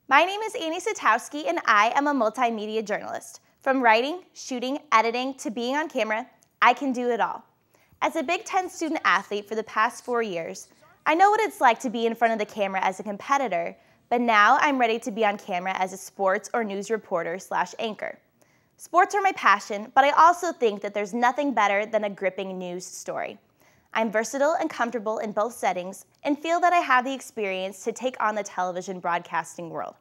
My name is Annie Satowski, and I am a multimedia journalist. From writing, shooting, editing, to being on camera, I can do it all. As a Big Ten student athlete for the past 4 years, I know what it's like to be in front of the camera as a competitor, but now I'm ready to be on camera as a sports or news reporter/anchor. Sports are my passion, but I also think that there's nothing better than a gripping news story. I'm versatile and comfortable in both settings and feel that I have the experience to take on the television broadcasting world.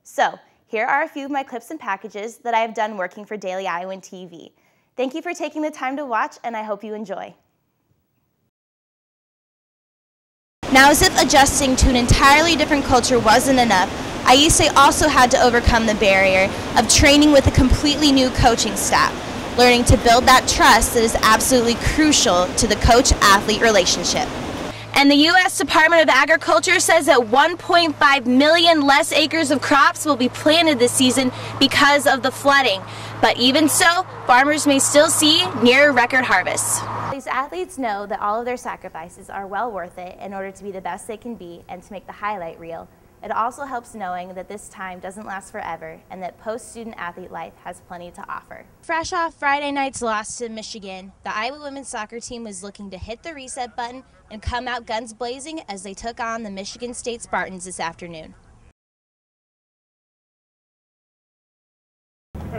So, here are a few of my clips and packages that I have done working for Daily Iowan TV. Thank you for taking the time to watch, and I hope you enjoy. Now, as if adjusting to an entirely different culture wasn't enough, Ayesah also had to overcome the barrier of training with a completely new coaching staff, learning to build that trust that is absolutely crucial to the coach-athlete relationship. And the U.S. Department of Agriculture says that 1.5 million less acres of crops will be planted this season because of the flooding. But even so, farmers may still see near record harvests. These athletes know that all of their sacrifices are well worth it in order to be the best they can be and to make the highlight reel. It also helps knowing that this time doesn't last forever and that post-student athlete life has plenty to offer. Fresh off Friday night's loss to Michigan, the Iowa women's soccer team was looking to hit the reset button and come out guns blazing as they took on the Michigan State Spartans this afternoon.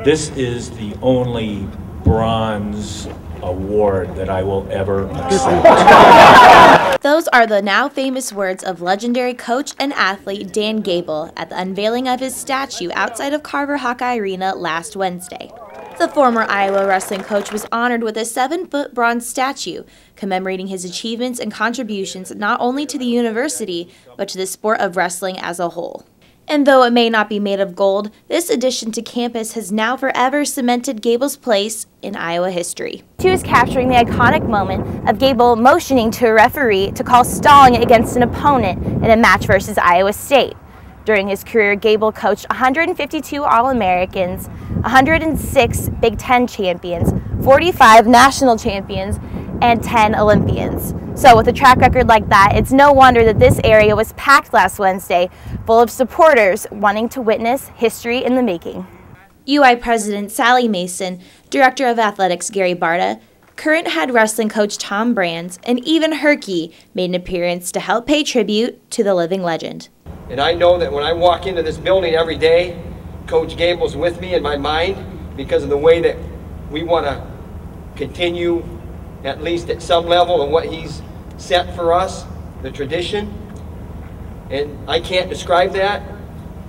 This is the only bronze award that I will ever accept. Those are the now famous words of legendary coach and athlete Dan Gable at the unveiling of his statue outside of Carver Hawkeye Arena last Wednesday. The former Iowa wrestling coach was honored with a 7-foot bronze statue commemorating his achievements and contributions not only to the university, but to the sport of wrestling as a whole. And though it may not be made of gold, this addition to campus has now forever cemented Gable's place in Iowa history. She was capturing the iconic moment of Gable motioning to a referee to call stalling against an opponent in a match versus Iowa State. During his career, Gable coached 152 All-Americans, 106 Big Ten champions, 45 national champions, and 10 Olympians. So with a track record like that, it's no wonder that this area was packed last Wednesday, full of supporters wanting to witness history in the making. UI President Sally Mason, Director of Athletics Gary Barta, current head wrestling coach Tom Brands, and even Herky made an appearance to help pay tribute to the living legend. And I know that when I walk into this building every day, Coach Gable's with me in my mind because of the way that we want to continue, at least at some level, of what he's set for us, the tradition. And I can't describe that.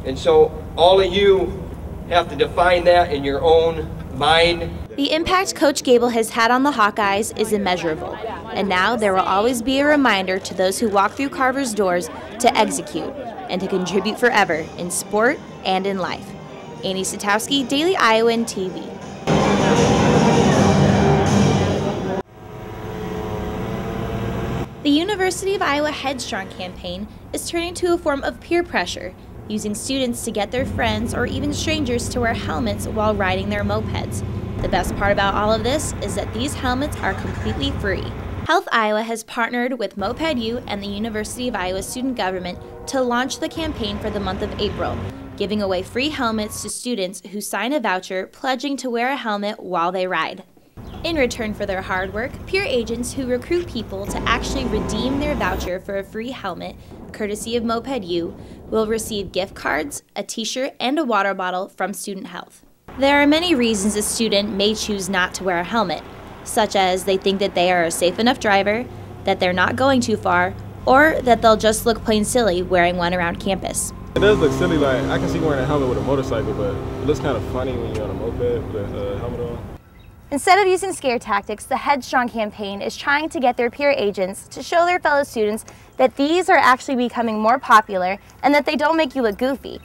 And so all of you have to define that in your own mind. The impact Coach Gable has had on the Hawkeyes is immeasurable. And now there will always be a reminder to those who walk through Carver's doors to execute and to contribute forever in sport and in life. Annie Satowski, Daily Iowan TV. The University of Iowa Headstrong campaign is turning to a form of peer pressure, using students to get their friends or even strangers to wear helmets while riding their mopeds. The best part about all of this is that these helmets are completely free. Health Iowa has partnered with Moped U and the University of Iowa student government to launch the campaign for the month of April, giving away free helmets to students who sign a voucher pledging to wear a helmet while they ride. In return for their hard work, peer agents who recruit people to actually redeem their voucher for a free helmet, courtesy of Moped U, will receive gift cards, a t-shirt, and a water bottle from Student Health. There are many reasons a student may choose not to wear a helmet, such as they think that they are a safe enough driver, that they're not going too far, or that they'll just look plain silly wearing one around campus. It does look silly, like I can see wearing a helmet with a motorcycle, but it looks kind of funny when you're on a moped with a helmet on. Instead of using scare tactics, the Headstrong campaign is trying to get their peer agents to show their fellow students that these are actually becoming more popular and that they don't make you look goofy,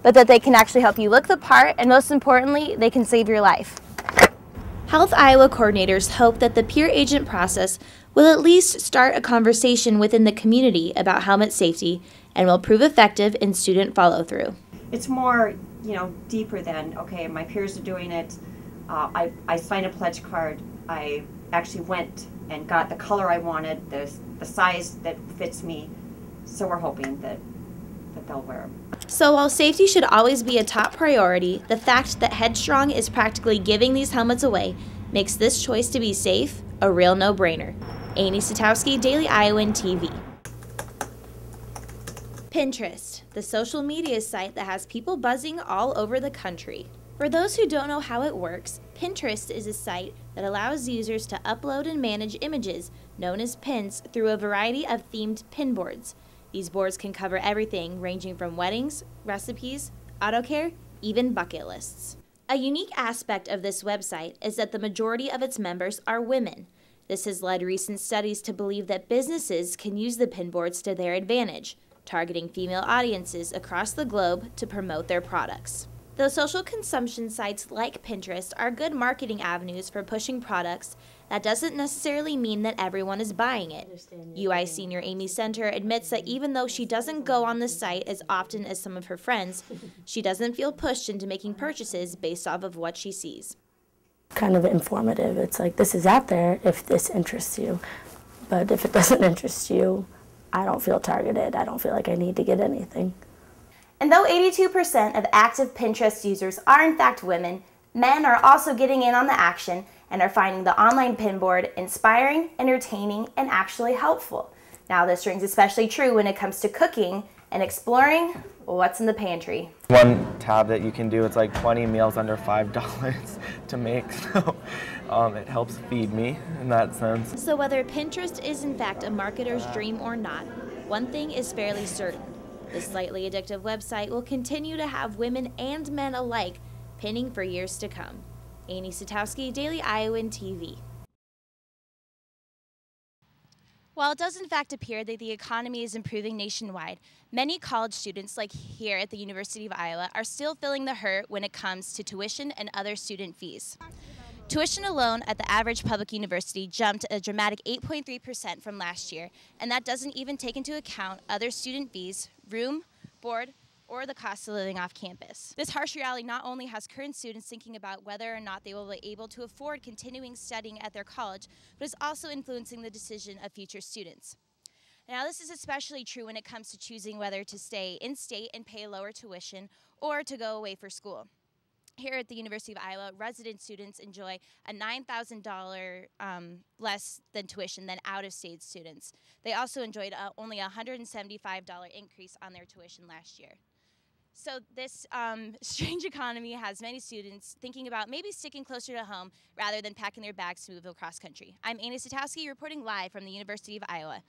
but that they can actually help you look the part, and most importantly, they can save your life. Health Iowa coordinators hope that the peer agent process will at least start a conversation within the community about helmet safety and will prove effective in student follow-through. It's more, deeper than, okay, my peers are doing it. I signed a pledge card. I actually went and got the color I wanted, the size that fits me. So we're hoping that that they'll wear. So while safety should always be a top priority, the fact that Headstrong is practically giving these helmets away makes this choice to be safe a real no-brainer. Amy Satowski, Daily Iowan TV. Pinterest, the social media site that has people buzzing all over the country. For those who don't know how it works, Pinterest is a site that allows users to upload and manage images, known as pins, through a variety of themed pin boards. These boards can cover everything ranging from weddings, recipes, auto care, even bucket lists. A unique aspect of this website is that the majority of its members are women. This has led recent studies to believe that businesses can use the pin boards to their advantage, targeting female audiences across the globe to promote their products. Though social consumption sites like Pinterest are good marketing avenues for pushing products, that doesn't necessarily mean that everyone is buying it. UI senior Amy Center admits that even though she doesn't go on the site as often as some of her friends, she doesn't feel pushed into making purchases based off of what she sees. Kind of informative. It's like, this is out there if this interests you, but if it doesn't interest you, I don't feel targeted. I don't feel like I need to get anything. And though 82% of active Pinterest users are in fact women, men are also getting in on the action and are finding the online pin board inspiring, entertaining, and actually helpful. Now this rings especially true when it comes to cooking and exploring what's in the pantry. One tab that you can do, it's like 20 meals under $5 to make, so it helps feed me in that sense. So whether Pinterest is in fact a marketer's dream or not, one thing is fairly certain. This slightly addictive website will continue to have women and men alike pinning for years to come. Amy Satowski, Daily Iowan TV. While it does in fact appear that the economy is improving nationwide, many college students, like here at the University of Iowa, are still feeling the hurt when it comes to tuition and other student fees. Tuition alone at the average public university jumped a dramatic 8.3% from last year, and that doesn't even take into account other student fees, room, board, or the cost of living off campus. This harsh reality not only has current students thinking about whether or not they will be able to afford continuing studying at their college, but is also influencing the decision of future students. Now, this is especially true when it comes to choosing whether to stay in-state and pay lower tuition or to go away for school. Here at the University of Iowa, resident students enjoy a $9,000 less than tuition than out-of-state students. They also enjoyed only a $175 increase on their tuition last year. So this strange economy has many students thinking about maybe sticking closer to home rather than packing their bags to move across country. I'm Amy Satowski reporting live from the University of Iowa.